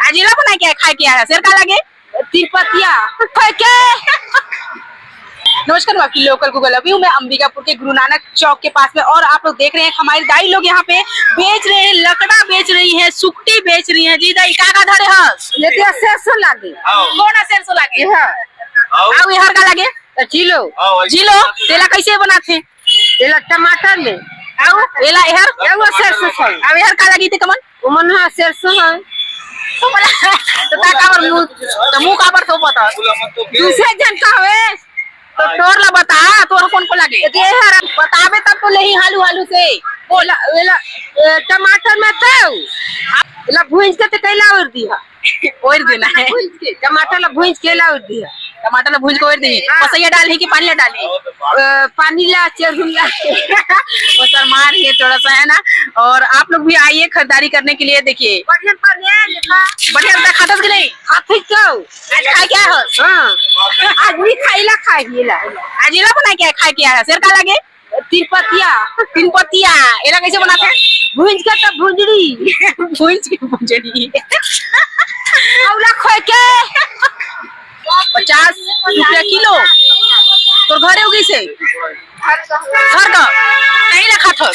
अजीला बना के खाए क्या है शेर का लगे तिरपतिया के नमस्कार, मैं आपकी लोकल गूगल अभी हूँ मैं अंबिकापुर के गुरु नानक चौक के पास में और आप लोग देख रहे हैं हमारी दाई लोग यहाँ पे बेच रहे हैं, लकड़ा बेच रही है, सुकटी बेच रही है। जी दाई का धरे हस ये सरसों लागे कौन सरसों लागे यह आउ इहर का लागे चिलो जिलो तेला कैसे बनाते एला टमाटर में आउ एला इहर एगो सरसों है आउ इहर का लगी थे कमन उमन हा सरसों है तो का काबर मुंह काबर तो बता दूसरे जन का है तो तोर ला बता तोर कौन को लागे ये हरा बतावे तब तो लेही हालू हालू से बोला एला टमाटर में तो एला भूंज के कैला उड़ दिया ओर देना है भूंज के टमाटर ला भूंज के ला उड़ दिया टमाटर ला भूज के ओर दी पसैया डाल है कि पानी ला डाली पानी ला चढ़ूंगा वो सर मार ये थोड़ा सा है ना। और आप लोग भी आइए खरीदारी करने के लिए। देखिए बढ़िया बढ़िया खाता कि नहीं हाथी को आज खाए क्या है हां आदमी खाइला खाइला अजीला बना के खाए क्या है शेर का लगे तिरपतिया तीन पत्तिया एला कैसे बनाते हैं भूंज के तब भुंजड़ी भूंज के भुंजड़ी औला खोए के 50 रुपया किलो तो घरे उगी से घर का नहीं रखा था।